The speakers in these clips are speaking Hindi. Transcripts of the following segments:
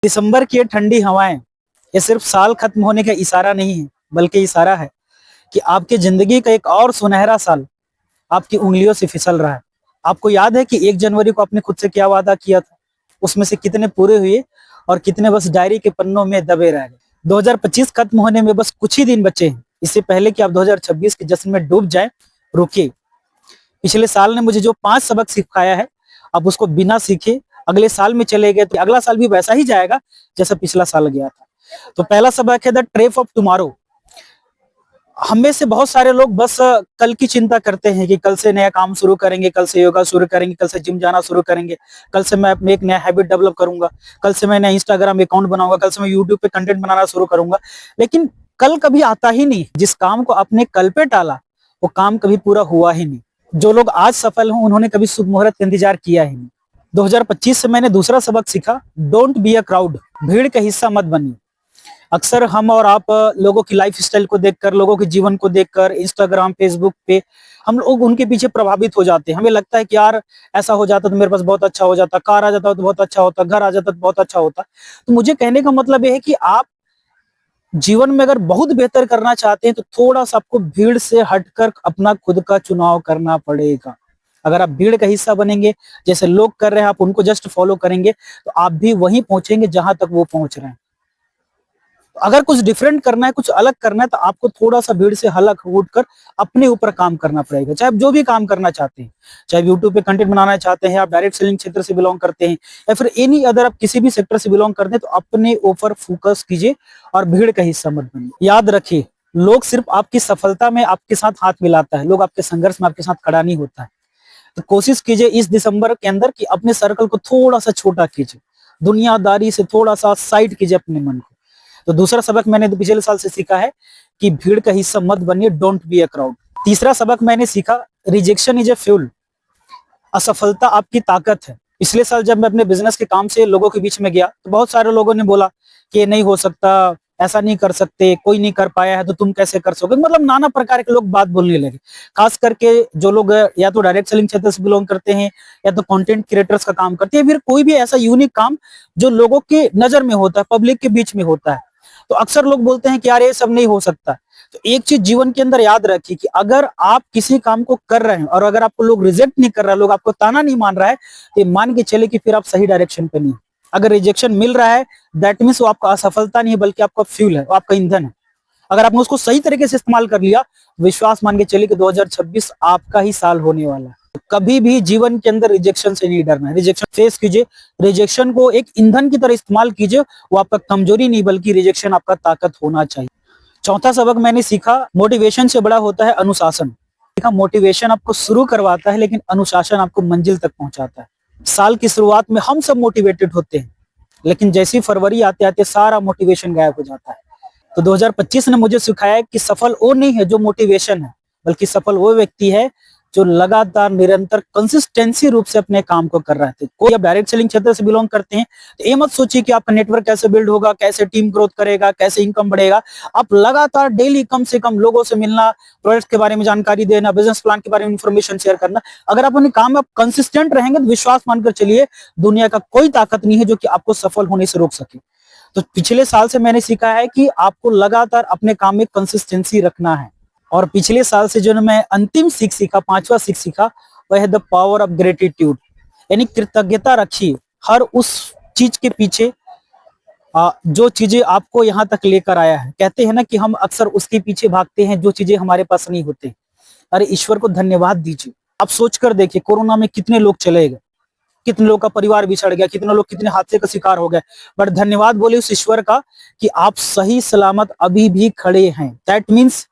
दिसंबर की ये ठंडी हवाएं, ये सिर्फ साल खत्म होने का इशारा नहीं है, बल्कि इशारा है कि आपकी जिंदगी का एक और सुनहरा साल आपकी उंगलियों से फिसल रहा है। आपको याद है कि 1 जनवरी को आपने खुद से क्या वादा किया था? उसमें से कितने पूरे हुए और कितने बस डायरी के पन्नों में दबे रह गए? 2025 खत्म होने में बस कुछ ही दिन बचे हैं। इससे पहले कि आप 2026 के जश्न में डूब जाएं, रुकिए। पिछले साल ने मुझे जो 5 सबक सिखाया है, आप उसको बिना सीखे अगले साल में चले गए तो अगला साल भी वैसा ही जाएगा जैसा पिछला साल गया था। तो पहला सबक है द ट्रैप ऑफ टुमारो। हम में से बहुत सारे लोग बस कल की चिंता करते हैं कि कल से नया काम शुरू करेंगे, कल से योगा शुरू करेंगे, कल से जिम जाना शुरू करेंगे, कल से मैं अपने एक नया हैबिट डेवलप करूंगा, कल से मैं नया इंस्टाग्राम अकाउंट बनाऊंगा, कल से मैं यूट्यूब पे कंटेंट बनाना शुरू करूंगा। लेकिन कल कभी आता ही नहीं। जिस काम को आपने कल पे टाला वो काम कभी पूरा हुआ ही नहीं। जो लोग आज सफल हों उन्होंने कभी शुभ मुहूर्त का इंतजार किया ही नहीं। 2025 से मैंने दूसरा सबक सीखा, डोंट बी अ क्राउड। भीड़ का हिस्सा मत बनिए। अक्सर हम और आप लोगों की लाइफ स्टाइल को देखकर, लोगों के जीवन को देखकर इंस्टाग्राम फेसबुक पे हम लोग उनके पीछे प्रभावित हो जाते हैं। हमें लगता है कि यार ऐसा हो जाता तो मेरे पास बहुत अच्छा हो जाता, कार आ जाता तो बहुत अच्छा होता, घर आ जाता तो बहुत अच्छा होता। तो मुझे कहने का मतलब यह है कि आप जीवन में अगर बहुत बेहतर करना चाहते हैं तो थोड़ा सा आपको भीड़ से हटकर अपना खुद का चुनाव करना पड़ेगा। अगर आप भीड़ का हिस्सा बनेंगे, जैसे लोग कर रहे हैं आप उनको जस्ट फॉलो करेंगे, तो आप भी वहीं पहुंचेंगे जहां तक वो पहुंच रहे हैं। अगर कुछ डिफरेंट करना है, कुछ अलग करना है, तो आपको थोड़ा सा भीड़ से अलग उठकर अपने ऊपर काम करना पड़ेगा। चाहे आप जो भी काम करना चाहते हैं, चाहे यूट्यूब पे कंटेंट बनाना चाहते हैं, आप डायरेक्ट सेलिंग क्षेत्र से बिलोंग करते हैं, या फिर एनी अदर आप किसी भी सेक्टर से बिलोंग करते हैं, तो अपने ऊपर फोकस कीजिए और भीड़ का हिस्सा मत बनिए। याद रखिए, लोग सिर्फ आपकी सफलता में आपके साथ हाथ मिलाता है, लोग आपके संघर्ष में आपके साथ खड़ा नहीं होता है। तो कोशिश कीजिए इस दिसंबर के अंदर कि अपने सर्कल को थोड़ा सा छोटा कीजिए, दुनियादारी से थोड़ा सा साइड कीजिए अपने मन को। तो दूसरा सबक मैंने पिछले साल से सीखा है कि भीड़ का हिस्सा मत बनिए, डोंट बी अ क्राउड। तीसरा सबक मैंने सीखा, रिजेक्शन इज ए फ्यूल। असफलता आपकी ताकत है। पिछले साल जब मैं अपने बिजनेस के काम से लोगों के बीच में गया तो बहुत सारे लोगों ने बोला कि ये नहीं हो सकता, ऐसा नहीं कर सकते, कोई नहीं कर पाया है तो तुम कैसे कर सकोगे। मतलब नाना प्रकार के लोग बात बोलने लगे। खास करके जो लोग या तो डायरेक्ट सेलिंग क्षेत्र से बिलोंग करते हैं, या तो कंटेंट क्रिएटर्स का काम करते हैं, फिर कोई भी ऐसा यूनिक काम जो लोगों के नजर में होता है, पब्लिक के बीच में होता है। तो अक्सर लोग बोलते हैं कि यार ये सब नहीं हो सकता। तो एक चीज जीवन के अंदर याद रखिए कि अगर आप किसी काम को कर रहे हैं और अगर आपको लोग रिजेक्ट नहीं कर रहा है, लोग आपको ताना नहीं मान रहा है, तो मान के चले कि फिर आप सही डायरेक्शन पे नहीं। अगर रिजेक्शन मिल रहा है, दैट मीन्स वो आपका असफलता नहीं है, बल्कि आपका फ्यूल है, वो आपका ईंधन है। अगर आपने उसको सही तरीके से इस्तेमाल कर लिया, विश्वास मान के चलिए कि 2026 आपका ही साल होने वाला है। तो कभी भी जीवन के अंदर रिजेक्शन से नहीं डरना है। रिजेक्शन फेस कीजिए, रिजेक्शन को एक ईंधन की तरह इस्तेमाल कीजिए। वो आपका कमजोरी नहीं, बल्कि रिजेक्शन आपका ताकत होना चाहिए। चौथा सबक मैंने सीखा, मोटिवेशन से बड़ा होता है अनुशासन। देखा, मोटिवेशन आपको शुरू करवाता है, लेकिन अनुशासन आपको मंजिल तक पहुंचाता है। साल की शुरुआत में हम सब मोटिवेटेड होते हैं, लेकिन जैसी फरवरी आते आते सारा मोटिवेशन गायब हो जाता है। तो 2025 ने मुझे सिखाया कि सफल वो नहीं है जो मोटिवेशन है, बल्कि सफल वो व्यक्ति है जो लगातार निरंतर कंसिस्टेंसी रूप से अपने काम को कर रहे थे। कोई आप डायरेक्ट सेलिंग क्षेत्र से बिलोंग करते हैं तो ये मत सोचिए कि आपका नेटवर्क कैसे बिल्ड होगा, कैसे टीम ग्रोथ करेगा, कैसे इनकम बढ़ेगा। आप लगातार डेली कम से कम लोगों से मिलना, प्रोडक्ट के बारे में जानकारी देना, बिजनेस प्लान के बारे में इंफॉर्मेशन शेयर करना। अगर आप अपने काम में कंसिस्टेंट रहेंगे तो विश्वास मानकर चलिए, दुनिया का कोई ताकत नहीं है जो कि आपको सफल होने से रोक सके। तो पिछले साल से मैंने सीखा है कि आपको लगातार अपने काम में कंसिस्टेंसी रखना है। और पिछले साल से जो मैं अंतिम सीख सीखा, पांचवा सीख सीखा, वह है द पावर ऑफ ग्रेटिट्यूड। यानी कृतज्ञता रखिए हर उस चीज के पीछे जो चीजें आपको यहाँ तक लेकर आया है। कहते हैं ना कि हम अक्सर उसके पीछे भागते हैं जो चीजें हमारे पास नहीं होते। अरे ईश्वर को धन्यवाद दीजिए। आप सोचकर देखिए, कोरोना में कितने लोग चले गए, कितने लोग का परिवार बिछड़ गया, कितने लोग कितने हादसे का शिकार हो गए, बट धन्यवाद बोले उस ईश्वर का कि आप सही सलामत अभी भी खड़े हैं। दैट मीन्स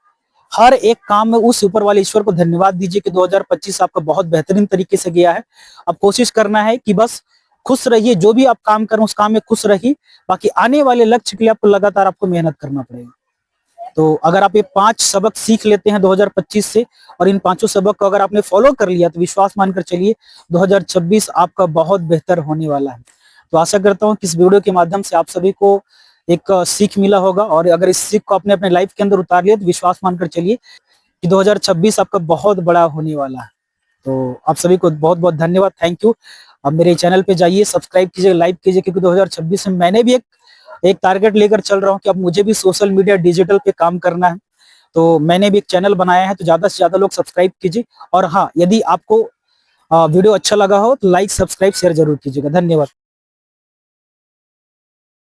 हर एक काम में उस ऊपर वाले ईश्वर को धन्यवाद दीजिए कि 2025 आपका बहुत बेहतरीन तरीके से गया है। अब कोशिश करना है कि बस खुश रहिए, जो भी आप काम करें उस काम में खुश रहिए। बाकी आने वाले लक्ष्य के लिए आपको लगातार आपको मेहनत करना पड़ेगा। तो अगर आप ये 5 सबक सीख लेते हैं 2025 से, और इन 5 सबक को अगर आपने फॉलो कर लिया, तो विश्वास मानकर चलिए 2026 आपका बहुत बेहतर होने वाला है। तो आशा करता हूँ कि इस वीडियो के माध्यम से आप सभी को एक सीख मिला होगा, और अगर इस सीख को आपने अपने लाइफ के अंदर उतार लिया तो विश्वास मानकर चलिए कि 2026 आपका बहुत बड़ा होने वाला है। तो आप सभी को बहुत बहुत धन्यवाद, थैंक यू। आप मेरे चैनल पे जाइए, सब्सक्राइब कीजिए, लाइक कीजिए, क्योंकि 2026 में मैंने भी एक टारगेट लेकर चल रहा हूँ कि अब मुझे भी सोशल मीडिया डिजिटल पे काम करना है। तो मैंने भी एक चैनल बनाया है, तो ज्यादा से ज्यादा लोग सब्सक्राइब कीजिए। और हाँ, यदि आपको वीडियो अच्छा लगा हो तो लाइक, सब्सक्राइब, शेयर जरूर कीजिएगा। धन्यवाद।